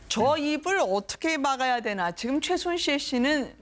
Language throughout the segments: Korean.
저 입을 어떻게 막아야 되나. 지금 최순실 씨는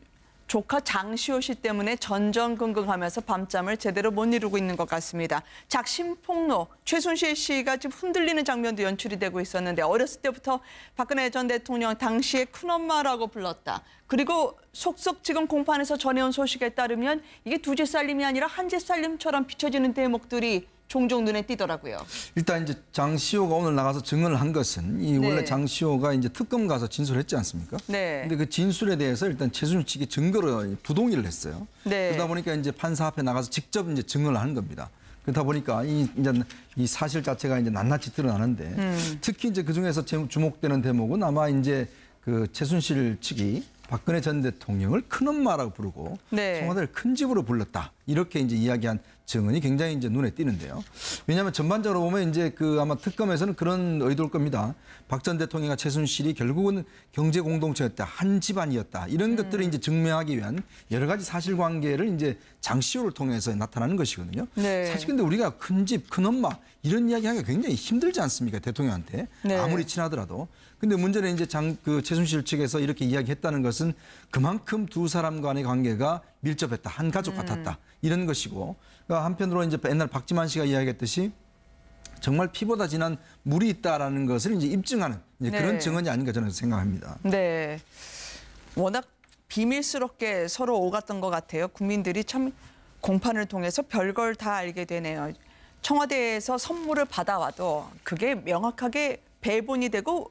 조카 장시호 씨 때문에 전전긍긍하면서 밤잠을 제대로 못 이루고 있는 것 같습니다. 작심폭로, 최순실 씨가 지금 흔들리는 장면도 연출이 되고 있었는데 어렸을 때부터 박근혜 전 대통령 당시에 큰엄마라고 불렀다. 그리고 속속 지금 공판에서 전해온 소식에 따르면 이게 두제 살림이 아니라 한제 살림처럼 비춰지는 대목들이 종종 눈에 띄더라고요. 일단 이제 장시호가 오늘 나가서 증언을 한 것은 원래 장시호가 이제 특검 가서 진술했지 않습니까? 네. 근데 그 진술에 대해서 일단 최순실 측이 증거로 부동의를 했어요. 네. 그러다 보니까 이제 판사 앞에 나가서 직접 이제 증언을 하는 겁니다. 그러다 보니까 이 사실 자체가 이제 낱낱이 드러나는데 특히 이제 그 중에서 주목되는 대목은 아마 이제 그 최순실 측이 박근혜 전 대통령을 큰엄마라고 부르고 청와대를 큰 집으로 불렀다. 이렇게 이제 이야기한 증언이 굉장히 이제 눈에 띄는데요. 왜냐하면 전반적으로 보면 이제 그 아마 특검에서는 그런 의도일 겁니다. 박 전 대통령과 최순실이 결국은 경제 공동체였다, 한 집안이었다. 이런 것들을 이제 증명하기 위한 여러 가지 사실관계를 이제 장시호를 통해서 나타나는 것이거든요. 네. 사실 근데 우리가 큰 집, 큰 엄마 이런 이야기하기가 굉장히 힘들지 않습니까? 대통령한테 아무리 친하더라도. 근데 문제는 이제 그 최순실 측에서 이렇게 이야기했다는 것은 그만큼 두 사람 간의 관계가 밀접했다, 한 가족 같았다 이런 것이고, 그러니까 한편으로 이제 옛날 박지만 씨가 이야기했듯이 정말 피보다 진한 물이 있다라는 것을 이제 입증하는 이제 그런 증언이 아닌가 저는 생각합니다. 네, 워낙 비밀스럽게 서로 오갔던 것 같아요. 국민들이 참 공판을 통해서 별걸 다 알게 되네요. 청와대에서 선물을 받아와도 그게 명확하게 배분이 되고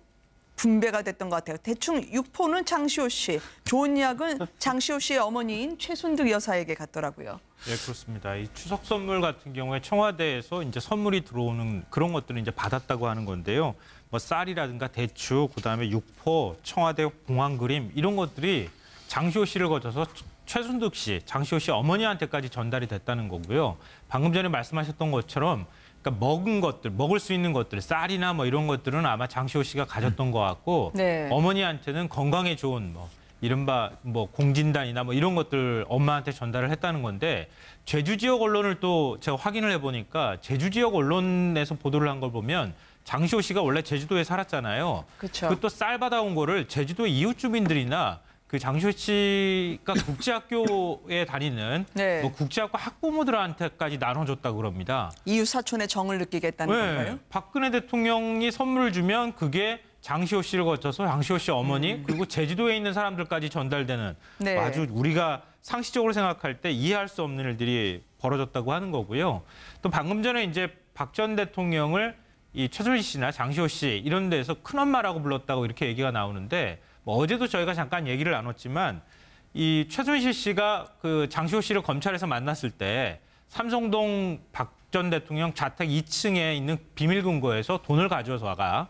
분배가 됐던 것 같아요. 대충 육포는 장시호 씨, 좋은 약은 장시호 씨의 어머니인 최순득 여사에게 갔더라고요. 네, 그렇습니다. 이 추석 선물 같은 경우에 청와대에서 이제 선물이 들어오는 그런 것들을 이제 받았다고 하는 건데요. 뭐 쌀이라든가 대추, 그다음에 육포, 청와대 공항 그림 이런 것들이 장시호 씨를 거쳐서 최순득 씨, 장시호 씨 어머니한테까지 전달이 됐다는 거고요. 방금 전에 말씀하셨던 것처럼 그러니까 먹은 것들, 먹을 수 있는 것들, 쌀이나 뭐 이런 것들은 아마 장시호 씨가 가졌던 것 같고 어머니한테는 건강에 좋은 뭐 이른바 뭐 공진단이나 뭐 이런 것들 엄마한테 전달을 했다는 건데 제주 지역 언론을 또 제가 확인을 해보니까 제주 지역 언론에서 보도를 한 걸 보면 장시호 씨가 원래 제주도에 살았잖아요. 그렇죠. 그 또 쌀 받아온 거를 제주도 이웃 주민들이나 그 장시호 씨가 국제학교에 다니는 뭐 국제학과 학부모들한테까지 나눠줬다고 그럽니다. 이웃 사촌의 정을 느끼겠다는 건가요? 박근혜 대통령이 선물을 주면 그게 장시호 씨를 거쳐서 장시호 씨 어머니 그리고 제주도에 있는 사람들까지 전달되는 아주 우리가 상식적으로 생각할 때 이해할 수 없는 일들이 벌어졌다고 하는 거고요. 또 방금 전에 이제 박 전 대통령을 이 최순실 씨나 장시호 씨 이런 데서 큰엄마라고 불렀다고 이렇게 얘기가 나오는데 뭐 어제도 저희가 잠깐 얘기를 나눴지만 이 최순실 씨가 그 장시호 씨를 검찰에서 만났을 때 삼성동 박 전 대통령 자택 2층에 있는 비밀금고에서 돈을 가져와서 와가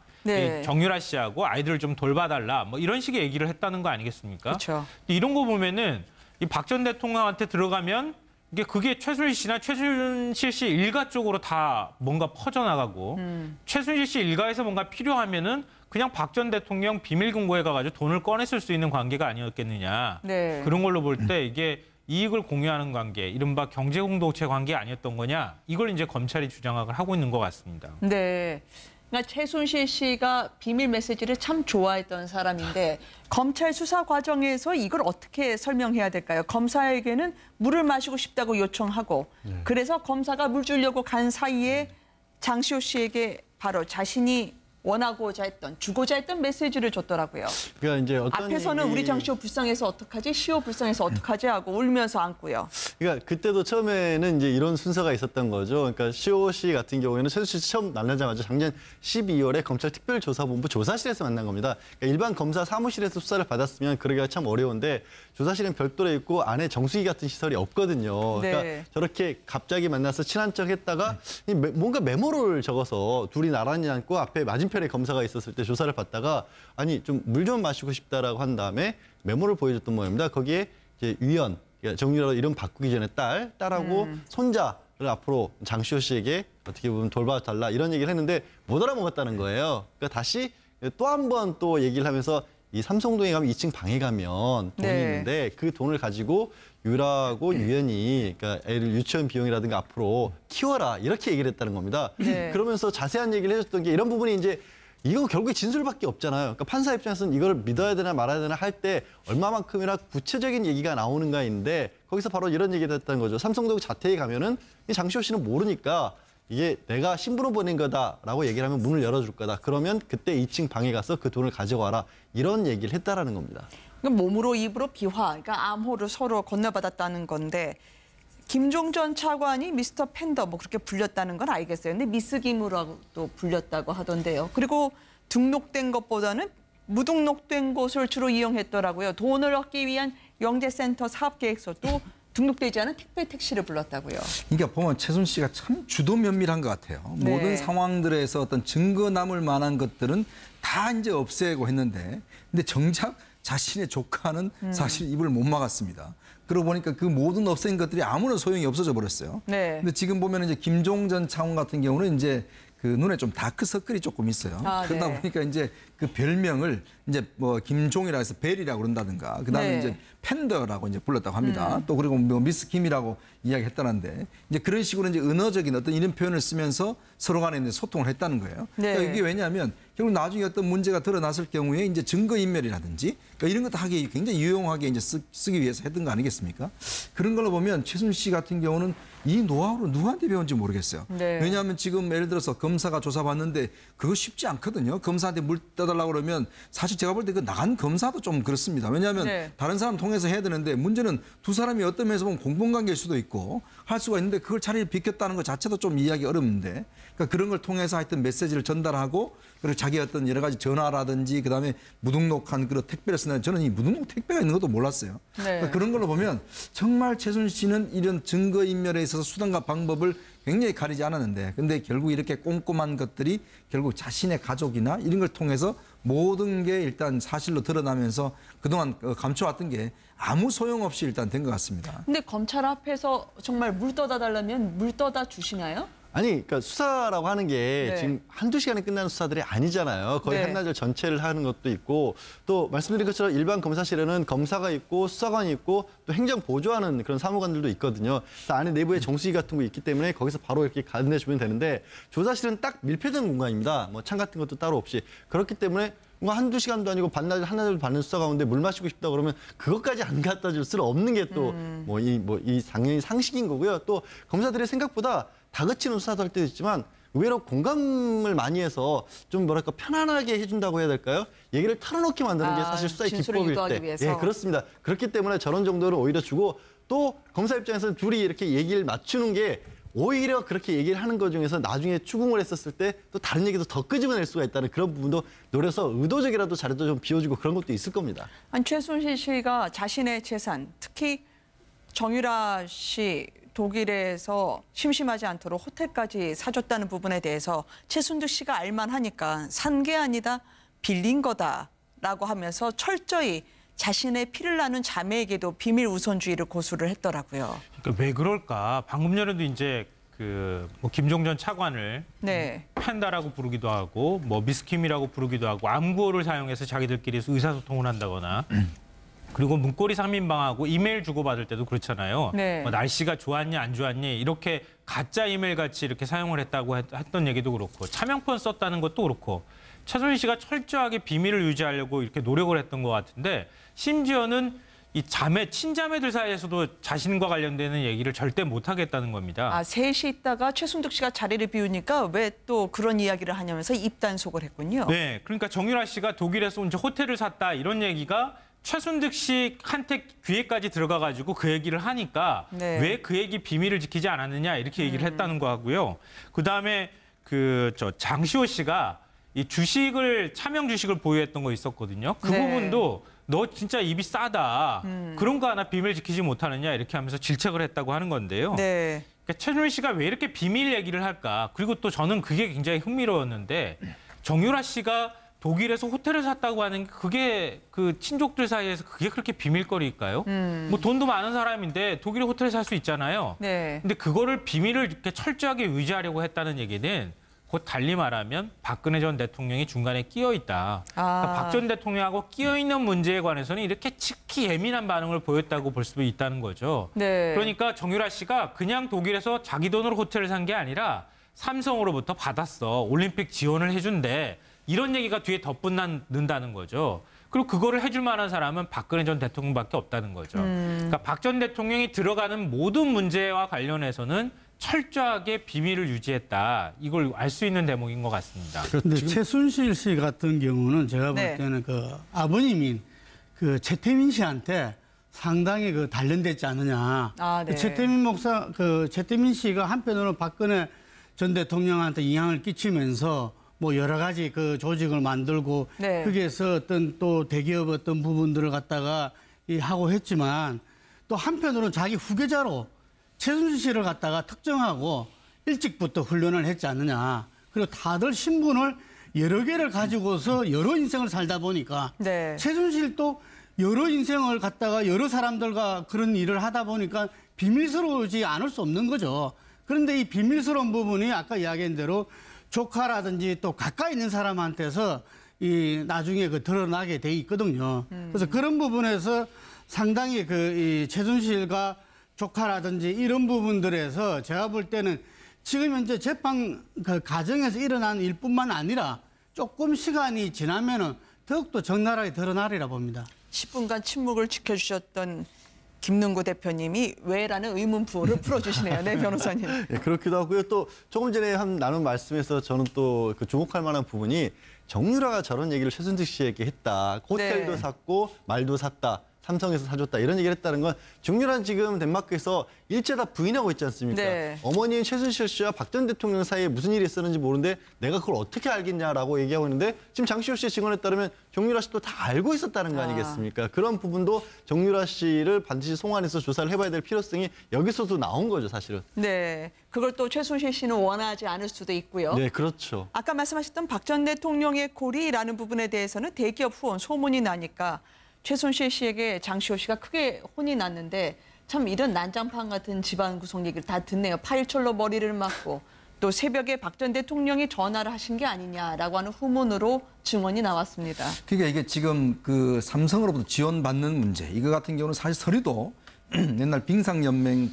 정유라 씨하고 아이들을 좀 돌봐달라 뭐 이런 식의 얘기를 했다는 거 아니겠습니까? 그렇죠. 이런 거 보면은 이 박 전 대통령한테 들어가면 그게 최순실 씨나 최순실 씨 일가 쪽으로 다 뭔가 퍼져나가고 최순실 씨 일가에서 뭔가 필요하면은 그냥 박 전 대통령 비밀금고에 가가지고 돈을 꺼냈을 수 있는 관계가 아니었겠느냐. 그런 걸로 볼 때 이게 이익을 공유하는 관계, 이른바 경제공동체 관계 아니었던 거냐. 이걸 이제 검찰이 주장을 하고 있는 것 같습니다. 네. 그러니까 최순실 씨가 비밀 메시지를 참 좋아했던 사람인데 검찰 수사 과정에서 이걸 어떻게 설명해야 될까요? 검사에게는 물을 마시고 싶다고 요청하고 그래서 검사가 물 주려고 간 사이에 장시호 씨에게 바로 자신이 원하고자 했던, 주고자 했던 메시지를 줬더라고요. 그러니까 이제 앞에서는 우리 장시호 불쌍해서 어떡하지? 시호 불쌍해서 어떡하지? 하고 울면서 안고요. 그러니까 그때도 처음에는 이제 이런 순서가 있었던 거죠. 그러니까 시호 씨 같은 경우에는 최순실 씨 처음 만나자마자 작년 12월에 검찰 특별조사본부 조사실에서 만난 겁니다. 그러니까 일반 검사 사무실에서 수사를 받았으면 그러기가 참 어려운데 조사실은 별도로 있고 안에 정수기 같은 시설이 없거든요. 그러니까 저렇게 갑자기 만나서 친한 척 했다가 뭔가 메모를 적어서 둘이 나란히 앉고 앞에 맞은편에 검사가 있었을 때 조사를 받다가 아니 좀 물 좀 마시고 싶다라고 한 다음에 메모를 보여줬던 모양입니다. 거기에 이제 위연, 정유라 이름 바꾸기 전에 딸하고 손자를 앞으로 장시호 씨에게 어떻게 보면 돌봐달라 이런 얘기를 했는데 못 알아먹었다는 거예요. 그러니까 다시 또 한 번 또 얘기를 하면서 이 삼성동에 가면 2층 방에 가면 돈이 있는데 그 돈을 가지고 유라하고 유연이 그러니까 애를 유치원 비용이라든가 앞으로 키워라 이렇게 얘기를 했다는 겁니다. 그러면서 자세한 얘기를 해줬던 게 이런 부분이 이제 이거 결국에 진술밖에 없잖아요. 그러니까 판사 입장에서는 이걸 믿어야 되나 말아야 되나 할 때 얼마만큼이나 구체적인 얘기가 나오는가인데 거기서 바로 이런 얘기가 됐다는 거죠. 삼성동 자택에 가면은 이 장시호 씨는 모르니까 이게 내가 신분을 보낸 거다라고 얘기를 하면 문을 열어줄 거다. 그러면 그때 2층 방에 가서 그 돈을 가져와라. 이런 얘기를 했다라는 겁니다. 몸으로 입으로 비화, 그러니까 암호를 서로 건네받았다는 건데 김종 전 차관이 미스터 팬더 뭐 그렇게 불렸다는 건 알겠어요. 근데 미스 김으로도 불렸다고 하던데요. 그리고 등록된 것보다는 무등록된 곳을 주로 이용했더라고요. 돈을 얻기 위한 영재센터 사업계획서도 등록되지 않은 택시를 불렀다고요. 그러니까 보면 최순씨가 참 주도 면밀한 것 같아요. 네. 모든 상황들에서 어떤 증거 남을 만한 것들은 다 이제 없애고 했는데 근데 정작 자신의 조카는 사실 입을 못 막았습니다. 그러고 보니까 그 모든 없앤 것들이 아무런 소용이 없어져 버렸어요. 네. 근데 지금 보면 이제 김종 전 차관 같은 경우는 이제 그 눈에 좀 다크서클이 조금 있어요. 그러다 네. 보니까 이제 그 별명을 이제 뭐 김종이라 해서 벨이라고 그런다든가 그다음에 네. 이제 팬더라고 이제 불렀다고 합니다. 또 그리고 뭐 미스 김이라고 이야기했다는데 이제 그런 식으로 이제 은어적인 어떤 이런 표현을 쓰면서 서로 간에 이제 소통을 했다는 거예요. 네. 그러니까 이게 왜냐하면 결국 나중에 어떤 문제가 드러났을 경우에 이제 증거인멸이라든지 그러니까 이런 것도 하기 굉장히 유용하게 이제 쓰기 위해서 했던 거 아니겠습니까? 그런 걸로 보면 최순씨 같은 경우는 이 노하우를 누구한테 배운지 모르겠어요. 네. 왜냐하면 지금 예를 들어서 검사가 조사받는데 그거 쉽지 않거든요. 검사한테 물 떠달라고 그러면 사실 제가 볼 때 그 나간 검사도 좀 그렇습니다. 왜냐하면 네. 다른 사람 통해서 해야 되는데 문제는 두 사람이 어떤 면에서 보면 공범관계일 수도 있고 할 수가 있는데 그걸 자리를 비켰다는 것 자체도 좀 이해하기 어렵는데 그러니까 그런 걸 통해서 하여튼 메시지를 전달하고 그리고 자기 어떤 여러 가지 전화라든지 그다음에 무등록한 그런 택배를 쓰는 저는 이 무등록 택배가 있는 것도 몰랐어요. 네. 그러니까 그런 걸로 보면 정말 최순씨는 이런 증거인멸에 있어서 수단과 방법을 굉장히 가리지 않았는데 근데 결국 이렇게 꼼꼼한 것들이 결국 자신의 가족이나 이런 걸 통해서 모든 게 일단 사실로 드러나면서 그동안 감춰왔던 게 아무 소용없이 일단 된 것 같습니다. 근데 검찰 앞에서 정말 물 떠다 달라면 물 떠다 주시나요? 아니, 그러니까 수사라고 하는 게 네. 지금 한두 시간에 끝나는 수사들이 아니잖아요. 거의 네. 한나절 전체를 하는 것도 있고 또 말씀드린 것처럼 일반 검사실에는 검사가 있고 수사관이 있고 또 행정 보조하는 그런 사무관들도 있거든요. 그래서 안에 내부에 정수기 같은 거 있기 때문에 거기서 바로 이렇게 가내주면 되는데 조사실은 딱 밀폐된 공간입니다. 뭐 창 같은 것도 따로 없이. 그렇기 때문에 뭐 한두 시간도 아니고 반나절, 한나절 받는 수사 가운데 물 마시고 싶다 그러면 그것까지 안 갖다 줄 수는 없는 게 또 이 당연히 상식인 거고요. 또 검사들이 생각보다 다그치는 수사도 할 때도 있지만 의외로 공감을 많이 해서 좀 뭐랄까 편안하게 해준다고 해야 될까요? 얘기를 털어놓게 만드는 게 사실 수사의 기법일 때. 위해서. 예, 그렇습니다. 그렇기 때문에 저런 정도를 오히려 주고 또 검사 입장에서는 둘이 이렇게 얘기를 맞추는 게 오히려 그렇게 얘기를 하는 것 중에서 나중에 추궁을 했었을 때 또 다른 얘기도 더 끄집어낼 수가 있다는 그런 부분도 노려서 의도적이라도 자리도 좀 비워주고 그런 것도 있을 겁니다. 최순실 씨가 자신의 재산, 특히 정유라 씨 독일에서 심심하지 않도록 호텔까지 사줬다는 부분에 대해서 최순득 씨가 알만하니까 산 게 아니다, 빌린 거다라고 하면서 철저히 자신의 피를 나눈 자매에게도 비밀 우선주의를 고수를 했더라고요. 그러니까 왜 그럴까? 방금 전에도 이제 뭐 김종 전 차관을 네. 팬다라고 부르기도 하고 뭐 미스킴이라고 부르기도 하고 암구어를 사용해서 자기들끼리 의사소통을 한다거나 그리고 문고리 3인방하고 이메일 주고받을 때도 그렇잖아요. 네. 뭐 날씨가 좋았니 안 좋았니 이렇게 가짜 이메일 같이 이렇게 사용을 했다고 했던 얘기도 그렇고 차명폰 썼다는 것도 그렇고 최순실 씨가 철저하게 비밀을 유지하려고 이렇게 노력을 했던 것 같은데 심지어는 이 친자매들 사이에서도 자신과 관련되는 얘기를 절대 못 하겠다는 겁니다. 셋이 있다가 최순득 씨가 자리를 비우니까 왜 또 그런 이야기를 하냐면서 입단속을 했군요. 네, 그러니까 정유라 씨가 독일에서 이제 호텔을 샀다 이런 얘기가 최순득 씨한테 귀에까지 들어가가지고 그 얘기를 하니까 네. 왜 그 얘기 비밀을 지키지 않았느냐 이렇게 얘기를 했다는 거 하고요. 그다음에 장시호 씨가 이 차명 주식을 보유했던 거 있었거든요. 그 네. 부분도 너 진짜 입이 싸다. 그런 거 하나 비밀 지키지 못하느냐 이렇게 하면서 질책을 했다고 하는 건데요. 네. 그러니까 최순실 씨가 왜 이렇게 비밀 얘기를 할까? 그리고 또 저는 그게 굉장히 흥미로웠는데 정유라 씨가 독일에서 호텔을 샀다고 하는 게 그게 그 친족들 사이에서 그게 그렇게 비밀거리일까요? 뭐 돈도 많은 사람인데 독일에 호텔을 살 수 있잖아요. 네. 근데 그거를 비밀을 이렇게 철저하게 유지하려고 했다는 얘기는 곧 달리 말하면 박근혜 전 대통령이 중간에 끼어 있다. 그러니까 박 전 대통령하고 끼어 있는 문제에 관해서는 이렇게 특히 예민한 반응을 보였다고 볼 수도 있다는 거죠. 네. 그러니까 정유라 씨가 그냥 독일에서 자기 돈으로 호텔을 산 게 아니라 삼성으로부터 받았어. 올림픽 지원을 해준대. 이런 얘기가 뒤에 덧붙는다는 거죠. 그리고 그거를 해줄 만한 사람은 박근혜 전 대통령밖에 없다는 거죠. 그러니까 박 전 대통령이 들어가는 모든 문제와 관련해서는 철저하게 비밀을 유지했다. 이걸 알 수 있는 대목인 것 같습니다. 그런데 최순실 씨 같은 경우는 제가 볼 네. 때는 그 아버님인 그 최태민 씨한테 상당히 그 단련됐지 않느냐. 아, 네. 최태민 씨가 한편으로는 박근혜 전 대통령한테 영향을 끼치면서 뭐 여러 가지 그 조직을 만들고 네. 거기에서 어떤 또 대기업 어떤 부분들을 갖다가 하고 했지만 또 한편으로는 자기 후계자로 최순실 씨를 갖다가 특정하고 일찍부터 훈련을 했지 않느냐. 그리고 다들 신분을 여러 개를 가지고서 여러 인생을 살다 보니까 네. 최순실도 여러 인생을 갖다가 여러 사람들과 그런 일을 하다 보니까 비밀스러우지 않을 수 없는 거죠. 그런데 이 비밀스러운 부분이 아까 이야기한 대로 조카라든지 또 가까이 있는 사람한테서 나중에 드러나게 돼 있거든요. 그래서 그런 부분에서 상당히 이 최순실과 조카라든지 이런 부분들에서 제가 볼 때는 지금 현재 재판 그 과정에서 일어난 일뿐만 아니라 조금 시간이 지나면은 더욱더 적나라하게 드러나리라 봅니다. 10분간 침묵을 지켜주셨던 김능구 대표님이 왜라는 의문부호를 풀어주시네요. 네, 변호사님. 네, 그렇기도 하고요. 또 조금 전에 나눈 말씀에서 저는 또 주목할 만한 부분이 정유라가 저런 얘기를 최순실 씨에게 했다. 호텔도 네. 샀고 말도 샀다. 삼성에서 사줬다. 이런 얘기를 했다는 건 정유라는 지금 덴마크에서 일제 다 부인하고 있지 않습니까? 네. 어머니인 최순실 씨와 박 전 대통령 사이에 무슨 일이 있었는지 모르는데 내가 그걸 어떻게 알겠냐라고 얘기하고 있는데 지금 장시호 씨의 증언에 따르면 정유라 씨도 다 알고 있었다는 거 아니겠습니까? 그런 부분도 정유라 씨를 반드시 송환해서 조사를 해봐야 될 필요성이 여기서도 나온 거죠, 사실은. 네, 그걸 또 최순실 씨는 원하지 않을 수도 있고요. 네, 그렇죠. 아까 말씀하셨던 박 전 대통령의 고리라는 부분에 대해서는 대기업 후원 소문이 나니까 최순실 씨에게 장시호 씨가 크게 혼이 났는데 참 이런 난장판 같은 집안 구성 얘기를 다 듣네요. 파일철로 머리를 맞고 또 새벽에 박 전 대통령이 전화를 하신 게 아니냐라고 하는 후문으로 증언이 나왔습니다. 그러니까 이게 지금 그 삼성으로부터 지원받는 문제 이거 같은 경우는 사실 서류도 옛날 빙상연맹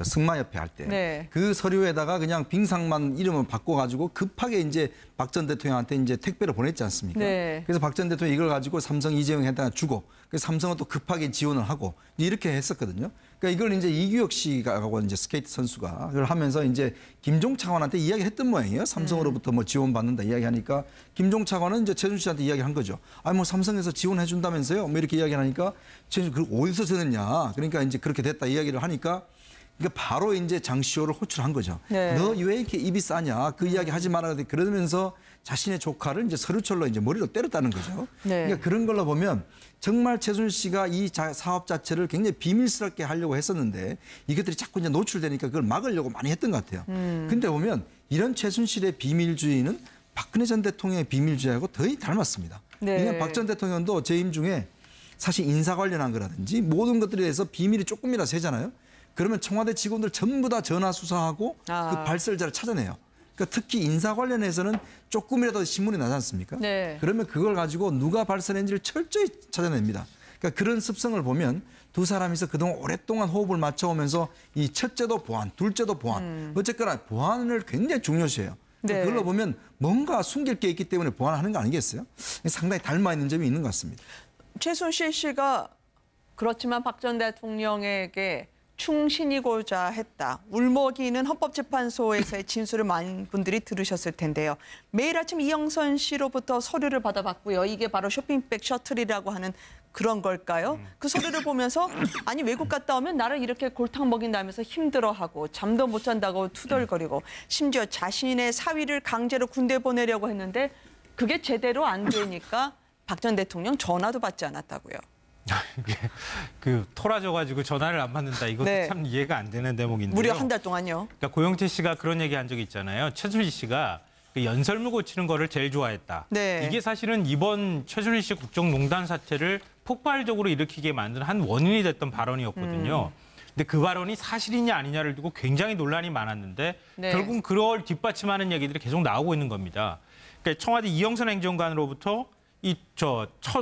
승마협회 할 때 그 서류에다가 그냥 빙상만 이름을 바꿔가지고 급하게 이제 박 전 대통령한테 이제 택배를 보냈지 않습니까? 네. 그래서 박 전 대통령이 이걸 가지고 삼성 이재용에다가 주고 그래서 삼성은 또 급하게 지원을 하고 이렇게 했었거든요. 그러니까 이걸 이제 이규혁 씨가 하고 이제 스케이트 선수가 그걸 하면서 이제 김종 차관한테 이야기를 했던 모양이에요. 삼성으로부터 뭐 지원받는다 이야기하니까 김종 차관은 이제 최순실 씨한테 이야기를 한 거죠. 아니 뭐 삼성에서 지원해 준다면서요? 뭐 이렇게 이야기하니까 최순실 그 어디서 들었냐? 그러니까 이제 그렇게 됐다 이야기를 하니까 그러니까 바로 이제 장시호를 호출한 거죠. 네. 너 왜 이렇게 입이 싸냐? 그 이야기 하지 말아야 돼. 그러면서 자신의 조카를 이제 서류철로 이제 머리로 때렸다는 거죠. 네. 그러니까 그런 걸로 보면 정말 최순실 씨가 이 사업 자체를 굉장히 비밀스럽게 하려고 했었는데 이것들이 자꾸 이제 노출되니까 그걸 막으려고 많이 했던 것 같아요. 근데 보면 이런 최순실의 비밀주의는 박근혜 전 대통령의 비밀주의하고 거의 닮았습니다. 네. 박 전 대통령도 재임 중에 사실 인사 관련한 거라든지 모든 것들에 대해서 비밀이 조금이라도 세잖아요. 그러면 청와대 직원들 전부 다 전화 수사하고 그 발설자를 찾아내요. 그러니까 특히 인사 관련해서는 조금이라도 신문이 나지 않습니까? 네. 그러면 그걸 가지고 누가 발설했는지를 철저히 찾아냅니다. 그러니까 그런 습성을 보면 두 사람이서 그동안 오랫동안 호흡을 맞춰오면서 이 첫째도 보안, 둘째도 보안. 어쨌거나 보안을 굉장히 중요시해요. 네. 그걸로 보면 뭔가 숨길 게 있기 때문에 보완하는 거 아니겠어요? 상당히 닮아 있는 점이 있는 것 같습니다. 최순실 씨가 그렇지만 박 전 대통령에게 충신이고자 했다. 울먹이는 헌법재판소에서의 진술을 많은 분들이 들으셨을 텐데요. 매일 아침 이영선 씨로부터 서류를 받아봤고요. 이게 바로 쇼핑백 셔틀이라고 하는 그런 걸까요? 그 서류를 보면서 아니 외국 갔다 오면 나를 이렇게 골탕 먹인다면서 힘들어하고 잠도 못 잔다고 투덜거리고 심지어 자신의 사위를 강제로 군대 보내려고 했는데 그게 제대로 안 되니까 박 전 대통령 전화도 받지 않았다고요. 그 토라져가지고 전화를 안 받는다. 이것도 네. 참 이해가 안 되는 대목인데요. 무려 한 달 동안요. 그러니까 고영태 씨가 그런 얘기 한 적이 있잖아요. 최순실 씨가 그 연설문 고치는 거를 제일 좋아했다. 네. 이게 사실은 이번 최순실 씨 국정농단 사태를 폭발적으로 일으키게 만든 한 원인이 됐던 발언이었거든요. 근데 그 발언이 사실이냐 아니냐를 두고 굉장히 논란이 많았는데 네. 결국 그걸 뒷받침하는 얘기들이 계속 나오고 있는 겁니다. 그러니까 청와대 이영선 행정관으로부터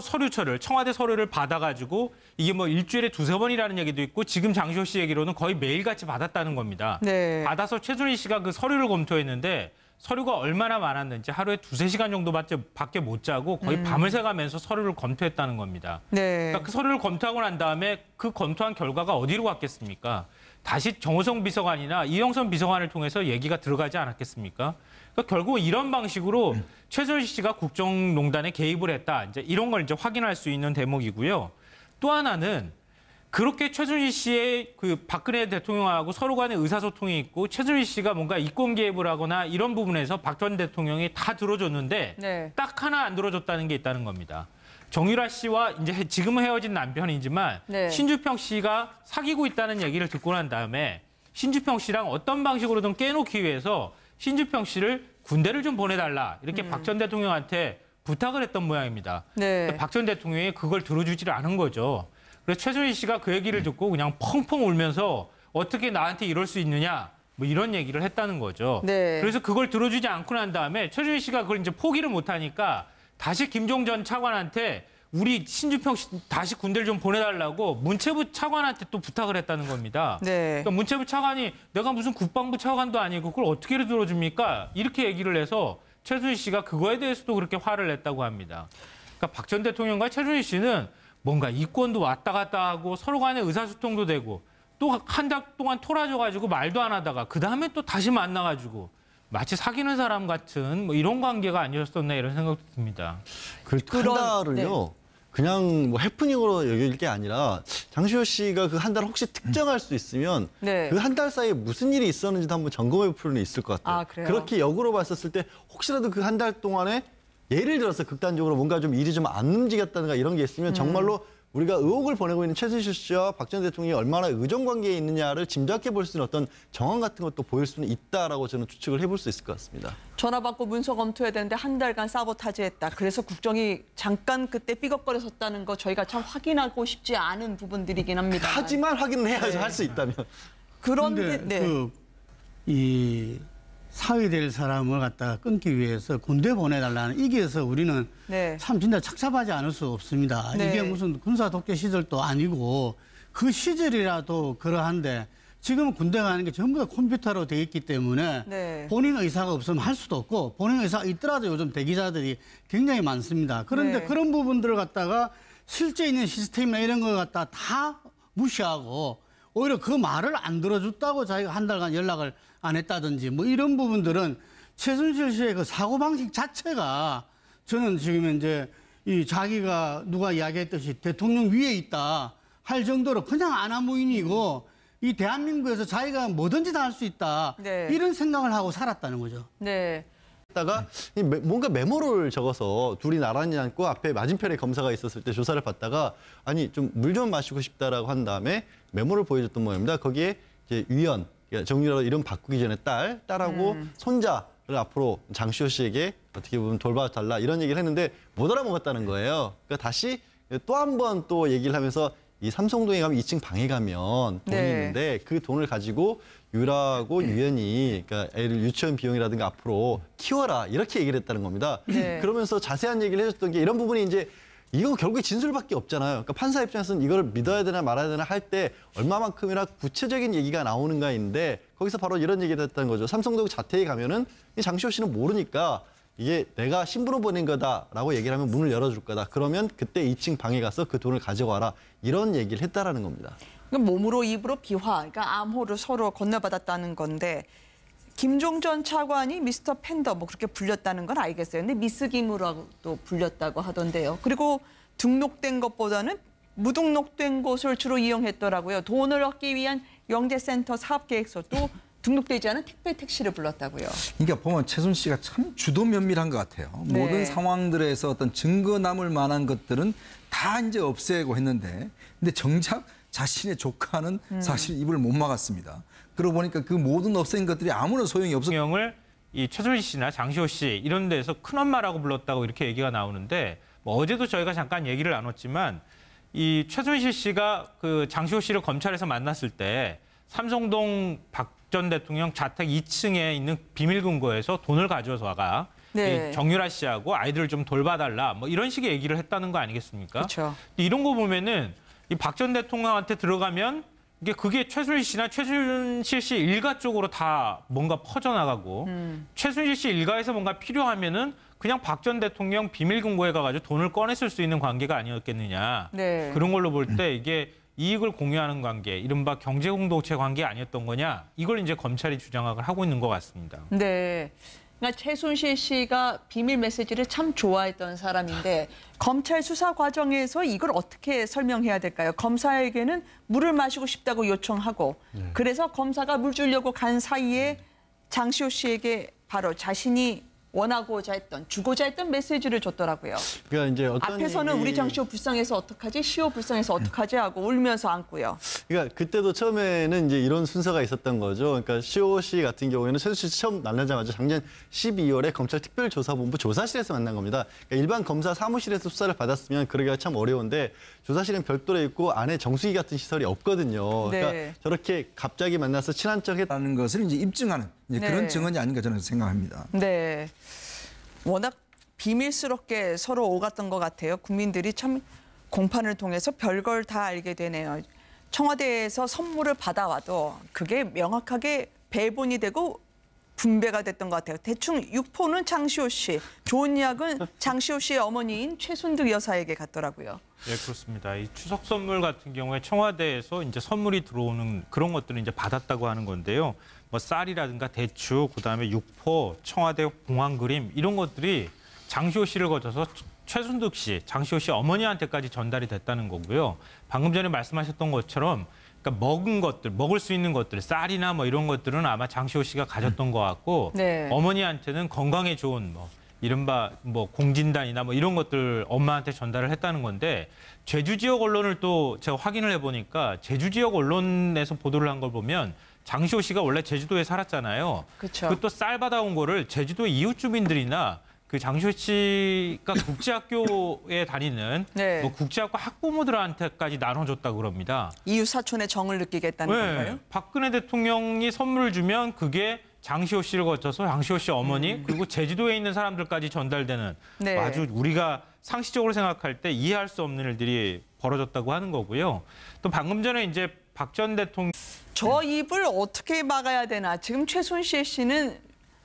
서류철을 청와대 서류를 받아가지고 이게 뭐 일주일에 2-3번이라는 얘기도 있고 지금 장시호 씨 얘기로는 거의 매일같이 받았다는 겁니다. 네. 받아서 최순실 씨가 그 서류를 검토했는데 서류가 얼마나 많았는지 하루에 2~3시간 정도밖에 못 자고 거의 밤을 새가면서 서류를 검토했다는 겁니다. 네. 그러니까 그 서류를 검토하고 난 다음에 그 검토한 결과가 어디로 갔겠습니까? 다시 정호성 비서관이나 이영선 비서관을 통해서 얘기가 들어가지 않았겠습니까? 그러니까 결국 이런 방식으로 최순실 씨가 국정농단에 개입을 했다. 이제 이런 걸 이제 확인할 수 있는 대목이고요. 또 하나는 그렇게 최순실 씨의 그 박근혜 대통령하고 서로 간의 의사소통이 있고 최순실 씨가 뭔가 이권 개입을 하거나 이런 부분에서 박 전 대통령이 다 들어줬는데 네. 딱 하나 안 들어줬다는 게 있다는 겁니다. 정유라 씨와 이제 지금은 헤어진 남편이지만 네. 신주평 씨가 사귀고 있다는 얘기를 듣고 난 다음에 신주평 씨랑 어떤 방식으로든 깨놓기 위해서 신주평 씨를 군대를 좀 보내달라 이렇게 박 전 대통령한테 부탁을 했던 모양입니다. 네. 박 전 대통령이 그걸 들어주지를 않은 거죠. 그래서 최순실 씨가 그 얘기를 듣고 그냥 펑펑 울면서 어떻게 나한테 이럴 수 있느냐 뭐 이런 얘기를 했다는 거죠. 네. 그래서 그걸 들어주지 않고 난 다음에 최순실 씨가 그걸 이제 포기를 못하니까 다시 김종 전 차관한테 우리 신주평 씨 다시 군대를 좀 보내달라고 문체부 차관한테 또 부탁을 했다는 겁니다. 네. 그러니까 문체부 차관이 내가 무슨 국방부 차관도 아니고 그걸 어떻게 들어줍니까? 이렇게 얘기를 해서 최순실 씨가 그거에 대해서도 그렇게 화를 냈다고 합니다. 그러니까 박 전 대통령과 최순실 씨는 뭔가 이권도 왔다 갔다 하고 서로 간에 의사소통도 되고 또 한 달 동안 토라져가지고 말도 안 하다가 그다음에 또 다시 만나가지고 마치 사귀는 사람 같은 뭐 이런 관계가 아니었었나 이런 생각도 듭니다. 그 한 달을요. 네. 그냥 뭐 해프닝으로 여길 게 아니라 장시호 씨가 그 한 달 혹시 특정할 수 있으면 네. 그 한 달 사이에 무슨 일이 있었는지도 한번 점검해 볼 필요는 있을 것 같아요. 아, 그렇게 역으로 봤었을 때 혹시라도 그 한 달 동안에 예를 들어서 극단적으로 뭔가 좀 일이 좀 안 움직였다든가 이런 게 있으면 정말로 우리가 의혹을 보내고 있는 최순실 씨와 박 전 대통령이 얼마나 의정 관계에 있느냐를 짐작해 볼 수 있는 어떤 정황 같은 것도 보일 수는 있다라고 저는 추측을 해볼 수 있을 것 같습니다. 전화 받고 문서 검토해야 되는데 한 달간 사보타지했다. 그래서 국정이 잠깐 그때 삐걱거렸었다는 거 저희가 참 확인하고 싶지 않은 부분들이긴 합니다. 하지만 확인을 해야죠. 네. 할 수 있다면. 그런데 네. 이 사위될 사람을 갖다가 끊기 위해서 군대 보내달라는 이게서 우리는 네. 참 진짜 착잡하지 않을 수 없습니다. 네. 이게 무슨 군사 독재 시절도 아니고 그 시절이라도 그러한데 지금 군대 가는 게 전부 다 컴퓨터로 돼 있기 때문에 네. 본인 의사가 없으면 할 수도 없고 본인 의사가 있더라도 요즘 대기자들이 굉장히 많습니다. 그런데 네. 그런 부분들을 갖다가 실제 있는 시스템이나 이런 걸 갖다가 다 무시하고 오히려 그 말을 안 들어줬다고 자기가 한 달간 연락을 안 했다든지 뭐 이런 부분들은 최순실 씨의 그 사고방식 자체가 저는 지금 이제 이 자기가 누가 이야기했듯이 대통령 위에 있다 할 정도로 그냥 아나무인이고 이 대한민국에서 자기가 뭐든지 다 할 수 있다 네. 이런 생각을 하고 살았다는 거죠. 네. 다가 뭔가 메모를 적어서 둘이 나란히 앉고 앞에 맞은편에 검사가 있었을 때 조사를 받다가 아니 좀 물 좀 마시고 싶다라고 한 다음에 메모를 보여줬던 모양입니다. 거기에 이제 위원 정유라 이름 바꾸기 전에 딸하고 손자를 앞으로 장시호 씨에게 어떻게 보면 돌봐달라 이런 얘기를 했는데 못 알아먹었다는 거예요. 그러니까 다시 또 한 번 또 얘기를 하면서 이 삼성동에 가면 2층 방에 가면 돈이 네. 있는데 그 돈을 가지고 유라하고 유연이 그러니까 애를 유치원 비용이라든가 앞으로 키워라 이렇게 얘기를 했다는 겁니다. 네. 그러면서 자세한 얘기를 해줬던 게 이런 부분이 이제 이거 결국에 진술밖에 없잖아요. 그러니까 판사 입장에서는 이걸 믿어야 되나 말아야 되나 할 때 얼마만큼이나 구체적인 얘기가 나오는가인데 거기서 바로 이런 얘기를 했다는 거죠. 삼성동 자택에 가면은 이 장시호 씨는 모르니까 이게 내가 신부로 보낸 거다라고 얘기를 하면 문을 열어줄 거다. 그러면 그때 2층 방에 가서 그 돈을 가져와라. 이런 얘기를 했다라는 겁니다. 몸으로 입으로 비화, 그러니까 암호를 서로 건네받았다는 건데 김종 전 차관이 미스터 팬더 뭐 그렇게 불렸다는 건 알겠어요. 근데 미스 김으로도 불렸다고 하던데요. 그리고 등록된 것보다는 무등록된 곳을 주로 이용했더라고요. 돈을 얻기 위한 영재센터 사업계획서도 등록되지 않은 택배 택시를 불렀다고요. 그러니까 보면 최순실 씨가 참 주도 면밀한 것 같아요. 네. 모든 상황들에서 어떤 증거 남을 만한 것들은 다 이제 없애고 했는데 근데 정작 자신의 조카는 사실 입을 못 막았습니다. 그러고 보니까 그 모든 없앤 것들이 아무런 소용이 없었어요. 대통령을 이 최순실 씨나 장시호 씨 이런 데서 큰엄마라고 불렀다고 이렇게 얘기가 나오는데 뭐 어제도 저희가 잠깐 얘기를 나눴지만 이 최순실 씨가 그 장시호 씨를 검찰에서 만났을 때 삼성동 박 전 대통령 자택 2층에 있는 비밀금고에서 돈을 가져와가 네. 정유라 씨하고 아이들을 좀 돌봐달라 뭐 이런 식의 얘기를 했다는 거 아니겠습니까? 그렇죠. 이런 거 보면은 이 박 전 대통령한테 들어가면 그게 최순실 씨나 최순실 씨 일가 쪽으로 다 뭔가 퍼져나가고 최순실 씨 일가에서 뭔가 필요하면은 그냥 박 전 대통령 비밀 금고에 가가지고 돈을 꺼냈을 수 있는 관계가 아니었겠느냐. 네. 그런 걸로 볼 때 이게 이익을 공유하는 관계, 이른바 경제 공동체 관계 아니었던 거냐. 이걸 이제 검찰이 주장을 하고 있는 것 같습니다. 네. 그러니까 최순실 씨가 비밀 메시지를 참 좋아했던 사람인데 검찰 수사 과정에서 이걸 어떻게 설명해야 될까요? 검사에게는 물을 마시고 싶다고 요청하고 그래서 검사가 물 주려고 간 사이에 장시호 씨에게 바로 자신이 원하고자 했던, 주고자 했던 메시지를 줬더라고요. 그러니까 이제 어떤 앞에서는 우리 장시호 불쌍해서 어떡하지? 시호 불쌍해서 어떡하지? 하고 울면서 안고요. 그러니까 그때도 처음에는 이제 이런 순서가 있었던 거죠. 그러니까 시호 씨 같은 경우에는 최순실 씨 처음 만나자마자 작년 12월에 검찰 특별조사본부 조사실에서 만난 겁니다. 그러니까 일반 검사 사무실에서 수사를 받았으면 그러기가 참 어려운데 조사실은 별도로 있고 안에 정수기 같은 시설이 없거든요. 네. 그러니까 저렇게 갑자기 만나서 친한 척했다는 것을 이제 입증하는 그런 증언이 아닌가 저는 생각합니다. 네. 워낙 비밀스럽게 서로 오갔던 것 같아요. 국민들이 참 공판을 통해서 별걸 다 알게 되네요. 청와대에서 선물을 받아와도 그게 명확하게 배분이 되고 분배가 됐던 것 같아요. 대충 육포는 장시호 씨, 좋은 약은 장시호 씨의 어머니인 최순득 여사에게 갔더라고요. 네, 그렇습니다. 이 추석 선물 같은 경우에 청와대에서 이제 선물이 들어오는 그런 것들을 이제 받았다고 하는 건데요. 뭐 쌀이라든가 대추, 그다음에 육포, 청와대 공항 그림 이런 것들이 장시호 씨를 거쳐서 최순득 씨, 장시호 씨 어머니한테까지 전달이 됐다는 거고요. 방금 전에 말씀하셨던 것처럼 그러니까 먹은 것들, 먹을 수 있는 것들, 쌀이나 뭐 이런 것들은 아마 장시호 씨가 가졌던 것 같고 네. 어머니한테는 건강에 좋은 뭐 이른바 뭐 공진단이나 뭐 이런 것들 엄마한테 전달을 했다는 건데 제주 지역 언론을 또 제가 확인을 해보니까 제주 지역 언론에서 보도를 한 걸 보면 장시호 씨가 원래 제주도에 살았잖아요. 그렇죠. 그 또 쌀 받아온 거를 제주도 이웃 주민들이나 그 장시호 씨가 국제학교에 다니는 네. 뭐 국제학과 학부모들한테까지 나눠줬다고 그럽니다. 이웃 사촌의 정을 느끼겠다는 건가요? 박근혜 대통령이 선물을 주면 그게 장시호 씨를 거쳐서 장시호 씨 어머니 그리고 제주도에 있는 사람들까지 전달되는 네. 아주 우리가 상식적으로 생각할 때 이해할 수 없는 일들이 벌어졌다고 하는 거고요. 또 방금 전에 이제 박 전 대통령 저 입을 어떻게 막아야 되나. 지금 최순실 씨는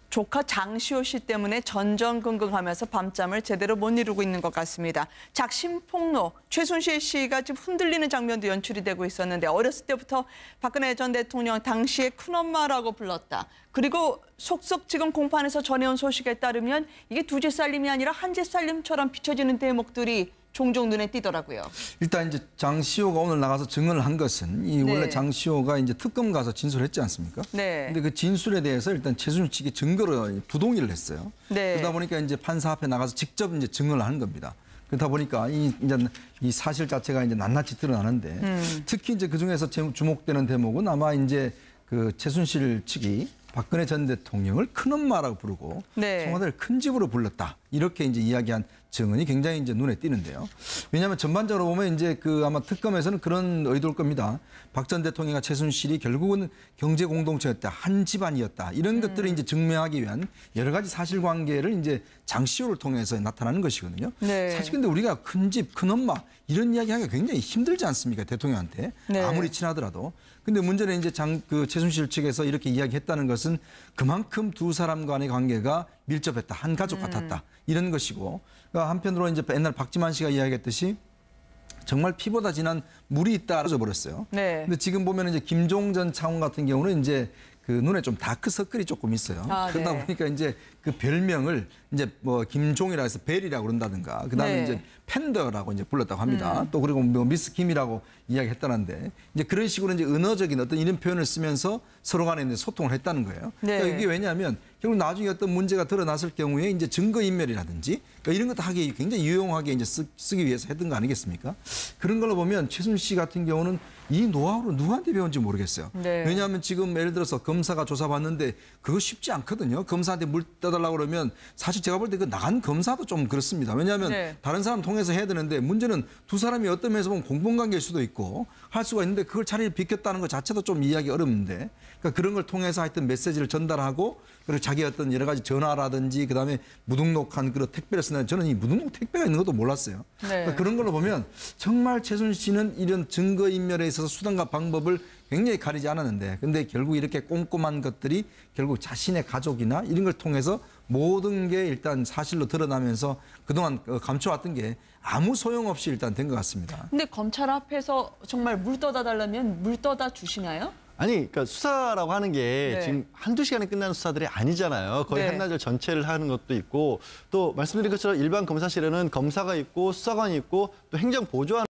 조카 장시호 씨 때문에 전전긍긍하면서 밤잠을 제대로 못 이루고 있는 것 같습니다. 작심폭로, 최순실 씨가 지금 흔들리는 장면도 연출이 되고 있었는데 어렸을 때부터 박근혜 전 대통령 당시에 큰엄마라고 불렀다. 그리고 속속 지금 공판에서 전해온 소식에 따르면 이게 두제 살림이 아니라 한제 살림처럼 비춰지는 대목들이 종종 눈에 띄더라고요. 일단 이제 장시호가 오늘 나가서 증언을 한 것은 원래 장시호가 이제 특검 가서 진술했지 않습니까? 네. 근데 그 진술에 대해서 일단 최순실 측이 증거로 부동의를 했어요. 네. 그러다 보니까 이제 판사 앞에 나가서 직접 이제 증언을 하는 겁니다. 그러다 보니까 이 사실 자체가 이제 낱낱이 드러나는데 특히 이제 그 중에서 주목되는 대목은 아마 이제 그 최순실 측이 박근혜 전 대통령을 큰엄마라고 부르고 네. 청와대를 큰 집으로 불렀다. 이렇게 이제 이야기한 증언이 굉장히 이제 눈에 띄는데요. 왜냐하면 전반적으로 보면 이제 그 아마 특검에서는 그런 의도일 겁니다. 박 전 대통령과 최순실이 결국은 경제 공동체였다, 한 집안이었다. 이런 것들을 이제 증명하기 위한 여러 가지 사실관계를 이제 장시호를 통해서 나타나는 것이거든요. 네. 사실 근데 우리가 큰 집, 큰 엄마 이런 이야기하기가 굉장히 힘들지 않습니까? 대통령한테 네. 아무리 친하더라도. 근데 문제는 이제 그 최순실 측에서 이렇게 이야기했다는 것은 그만큼 두 사람 간의 관계가 밀접했다, 한 가족 같았다 이런 것이고. 그러니까 한편으로 이제 옛날 박지만 씨가 이야기했듯이 정말 피보다 진한 물이 있다라고 버렸어요. 네. 근데 지금 보면 이제 김종 전 차관 같은 경우는 이제 그 눈에 좀 다크서클이 조금 있어요. 그러다 네. 보니까 이제 그 별명을 이제 뭐 김종이라 해서 벨이라고 그런다든가 그다음에 네. 이제 팬더라고 이제 불렀다고 합니다. 또 그리고 뭐 미스 김이라고 이야기했다는데 이제 그런 식으로 이제 은어적인 어떤 이런 표현을 쓰면서 서로 간에 이제 소통을 했다는 거예요. 네. 그러니까 이게 왜냐하면 결국 나중에 어떤 문제가 드러났을 경우에 이제 증거인멸이라든지 그러니까 이런 것도 하기 굉장히 유용하게 이제 쓰기 위해서 했던 거 아니겠습니까? 그런 걸로 보면 최순실 씨 같은 경우는 이 노하우를 누구한테 배운지 모르겠어요. 네. 왜냐하면 지금 예를 들어서 검사가 조사받는데 그거 쉽지 않거든요. 검사한테 물 떠달라고 그러면 사실 제가 볼 때 그 나간 검사도 좀 그렇습니다. 왜냐하면 네. 다른 사람 통해서 해야 되는데 문제는 두 사람이 어떤 면에서 보면 공범관계일 수도 있고 할 수가 있는데 그걸 자리를 비켰다는 것 자체도 좀 이해하기 어렵는데 그러니까 그런 걸 통해서 하여튼 메시지를 전달하고 그리고 자기 어떤 여러 가지 전화라든지 그다음에 무등록한 그런 택배를 쓰는 저는 이 무등록 택배가 있는 것도 몰랐어요. 네. 그러니까 그런 걸로 보면 정말 최순실 씨는 이런 증거인멸에 있어서 수단과 방법을 굉장히 가리지 않았는데 근데 결국 이렇게 꼼꼼한 것들이 결국 자신의 가족이나 이런 걸 통해서 모든 게 일단 사실로 드러나면서 그동안 감춰왔던 게 아무 소용없이 일단 된 것 같습니다. 근데 검찰 앞에서 정말 물 떠다 달라면 물 떠다 주시나요? 아니, 그러니까 수사라고 하는 게 네. 지금 한두 시간에 끝나는 수사들이 아니잖아요. 거의 네. 한나절 전체를 하는 것도 있고 또 말씀드린 것처럼 일반 검사실에는 검사가 있고 수사관이 있고 또 행정보조하는